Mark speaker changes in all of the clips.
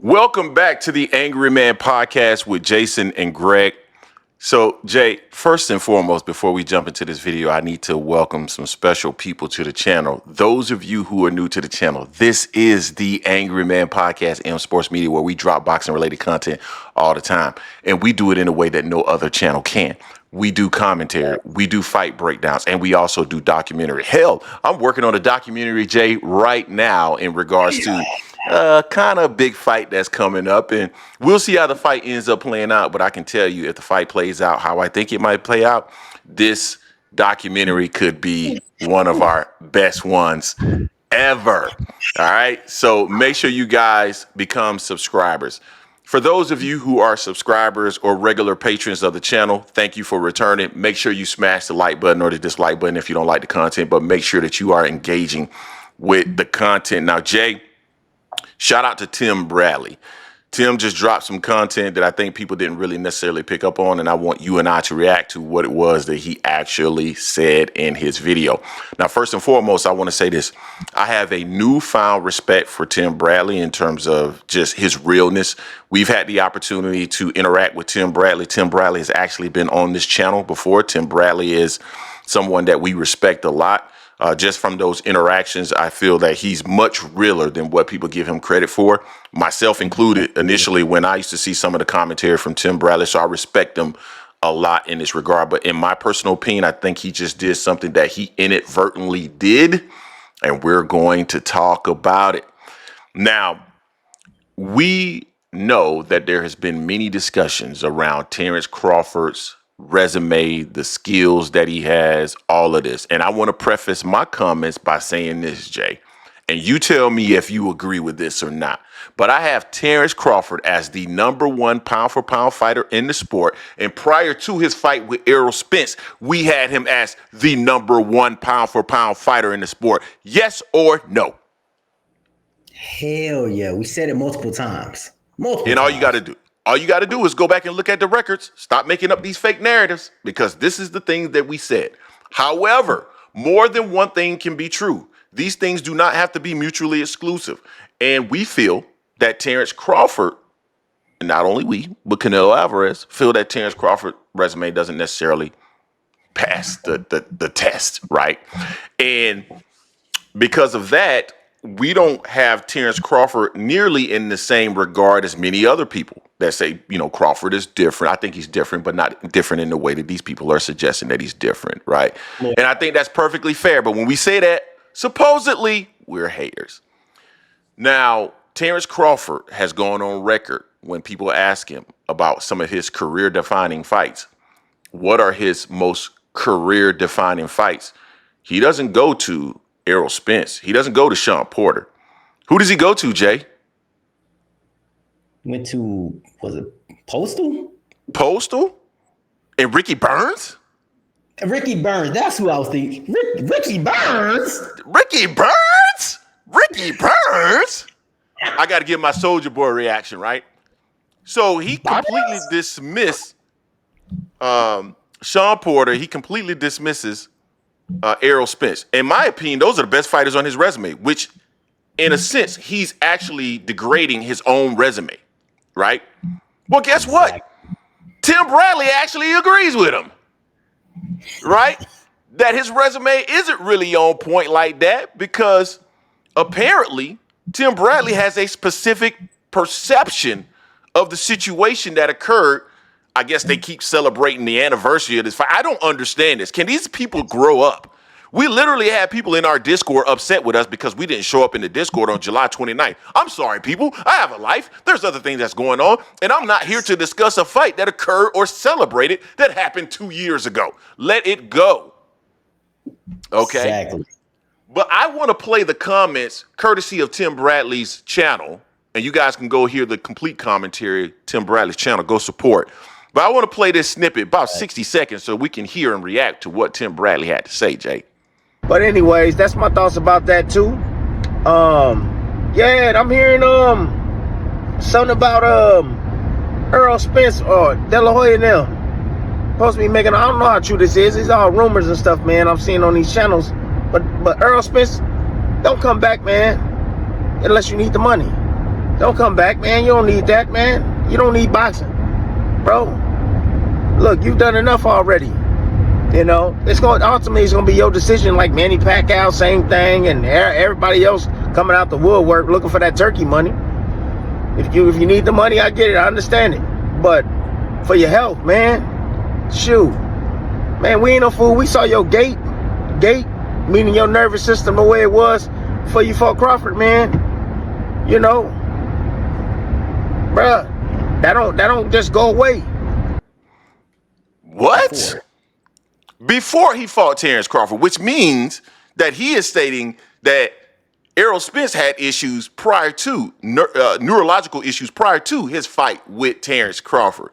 Speaker 1: Welcome back to the Angry Man Podcast with Jason and Greg. So, Jay, first and foremost, before we jump into this video, I need to welcome some special people to the channel. Those of you who are new to the channel, this is the Angry Man Podcast, M Sports Media, where we drop boxing-related content all the time. And we do it in a way that no other channel can. We do commentary, we do fight breakdowns, and we also do documentary. Hell, I'm working on a documentary, Jay, right now in regards to kind of big fight that's coming up, and we'll see how the fight ends up playing out. But I can tell you, if the fight plays out how I think it might play out, this documentary could be one of our best ones ever. All right, so make sure you guys become subscribers. For those of you who are subscribers or regular patrons of the channel, thank you for returning. Make sure you smash the like button or the dislike button if you don't like the content, but make sure that you are engaging with the content. Now, Jay, shout out to Tim Bradley. Tim just dropped some content that I think people didn't really necessarily pick up on, and I want you and I to react to what it was that he actually said in his video. Now, first and foremost, I want to say this. I have a newfound respect for Tim Bradley in terms of just his realness. We've had the opportunity to interact with Tim Bradley. Tim Bradley has actually been on this channel before. Tim Bradley is someone that we respect a lot. Just from those interactions, I feel that he's much realer than what people give him credit for, myself included, initially when I used to see some of the commentary from Tim Bradley. So I respect him a lot in this regard. But in my personal opinion, I think he just did something that he inadvertently did, and we're going to talk about it. Now, we know that there has been many discussions around Terence Crawford's resume, the skills that he has, all of this. And I want to preface my comments by saying this, Jay, and you tell me if you agree with this or not. But I have Terence Crawford as the #1 pound-for-pound fighter in the sport. And prior to his fight with Errol Spence, we had him as the #1 pound-for-pound fighter in the sport. Yes or no?
Speaker 2: Hell yeah. We said it multiple times.
Speaker 1: And all you got to do is go back and look at the records. Stop making up these fake narratives, because this is the thing that we said. However, more than one thing can be true. These things do not have to be mutually exclusive. And we feel that Terence Crawford, and not only we, but Canelo Alvarez, feel that Terence Crawford resume doesn't necessarily pass the test, right? And because of that, we don't have Terence Crawford nearly in the same regard as many other people that say, you know, Crawford is different. I think he's different, but not different in the way that these people are suggesting that he's different, right? Yeah. And I think that's perfectly fair. But when we say that, supposedly, we're haters. Now, Terence Crawford has gone on record when people ask him about some of his career-defining fights. What are his most career-defining fights? He doesn't go to Errol Spence. He doesn't go to Sean Porter. Who does he go to, Jay?
Speaker 2: Went to, was it Postal?
Speaker 1: Postal? And Ricky Burns?
Speaker 2: Ricky Burns. That's who I was thinking. Ricky Burns?
Speaker 1: Ricky Burns? Ricky Burns? I got to give my Soldier Boy reaction, right? So he completely dismissed Sean Porter. He completely dismisses Errol Spence. In my opinion, those are the best fighters on his resume, which in a sense, he's actually degrading his own resume, right? Well, guess what? Tim Bradley actually agrees with him, right? That his resume isn't really on point like that, because apparently Tim Bradley has a specific perception of the situation that occurred. I guess they keep celebrating the anniversary of this fight. I don't understand this. Can these people grow up? We literally had people in our Discord upset with us because we didn't show up in the Discord on July 29th. I'm sorry, people. I have a life. There's other things that's going on. And I'm not here to discuss a fight that occurred or celebrated that happened 2 years ago. Let it go. Okay?
Speaker 2: Exactly.
Speaker 1: But I want to play the comments courtesy of Tim Bradley's channel. And you guys can go hear the complete commentary, Tim Bradley's channel. Go support. But I want to play this snippet, about 60 seconds, so we can hear and react to what Tim Bradley had to say, Jay.
Speaker 3: But anyways, that's my thoughts about that too. Yeah, I'm hearing something about Errol Spence or De La Hoya now supposed to be making. I don't know how true this is. It's all rumors and stuff, man. I'm seeing on these channels. But Errol Spence, don't come back, man, unless you need the money. Don't come back, man. You don't need that, man. You don't need boxing, bro. Look, you've done enough already. You know, it's gonna be your decision. Like Manny Pacquiao, same thing, and everybody else coming out the woodwork looking for that turkey money. If you need the money, I get it. I understand it. But for your health, man, shoot, man, we ain't no fool. We saw your gait, meaning your nervous system the way it was before you fought Crawford, man. You know, bruh, that don't just go away.
Speaker 1: What? Before he fought Terence Crawford, which means that he is stating that Errol Spence had issues prior to, neurological issues prior to his fight with Terence Crawford,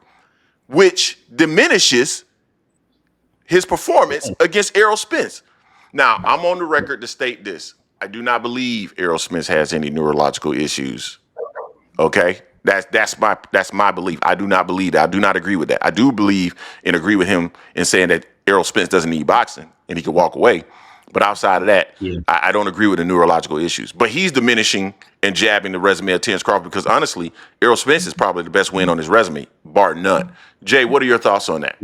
Speaker 1: which diminishes his performance against Errol Spence. Now, I'm on the record to state this. I do not believe Errol Spence has any neurological issues. Okay? That's my belief. I do not believe that. I do not agree with that. I do believe and agree with him in saying that Errol Spence doesn't need boxing and he can walk away. But outside of that, I don't agree with the neurological issues. But he's diminishing and jabbing the resume of Terence Crawford because honestly, Errol Spence is probably the best win on his resume, bar none. Jay, what are your thoughts on that?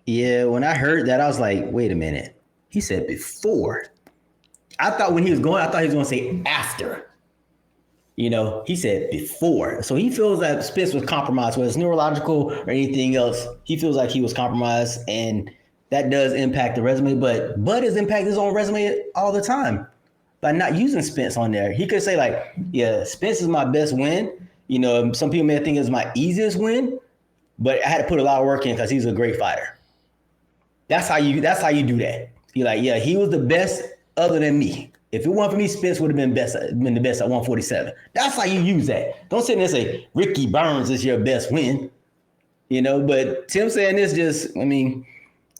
Speaker 2: Yeah, when I heard that, I was like, wait a minute. He said before. I thought he was going to say after. You know, he said before. So he feels that Spence was compromised, whether it's neurological or anything else. He feels like he was compromised, and that does impact the resume. But Bud has impacted his own resume all the time by not using Spence on there. He could say, like, yeah, Spence is my best win. You know, some people may think it's my easiest win, but I had to put a lot of work in because he's a great fighter. That's how you do that. You're like, yeah, he was the best other than me. If it weren't for me, Spence would have been the best at 147. That's how you use that. Don't sit there and say Ricky Burns is your best win. You know, but Tim saying this just, I mean,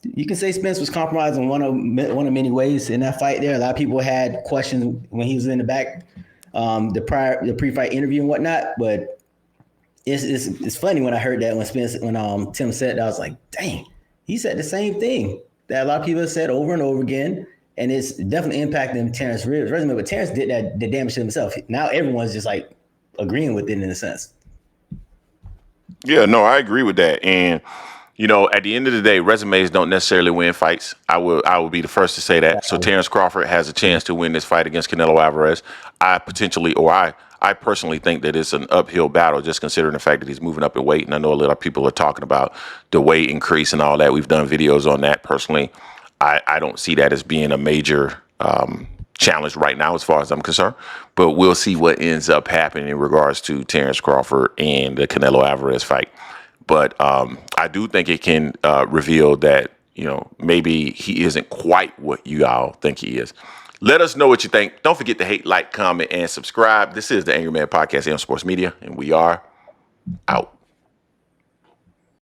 Speaker 2: you can say Spence was compromised in one of many ways in that fight there. A lot of people had questions when he was in the back, the pre-fight interview and whatnot. But it's funny when I heard that when Tim said that, I was like, dang, he said the same thing that a lot of people have said over and over again. And it's definitely impacting Terrence's resume, but Terence did the damage to himself. Now everyone's just like agreeing with it in a sense.
Speaker 1: Yeah, no, I agree with that. And, you know, at the end of the day, resumes don't necessarily win fights. I will be the first to say that. So Terence Crawford has a chance to win this fight against Canelo Alvarez. I personally think that it's an uphill battle, just considering the fact that he's moving up in weight. And I know a lot of people are talking about the weight increase and all that. We've done videos on that. Personally, I don't see that as being a major challenge right now as far as I'm concerned. But we'll see what ends up happening in regards to Terence Crawford and the Canelo Alvarez fight. But I do think it can reveal that, you know, maybe he isn't quite what you all think he is. Let us know what you think. Don't forget to hate, like, comment, and subscribe. This is the Angry Man Podcast here on Sports Media, and we are out.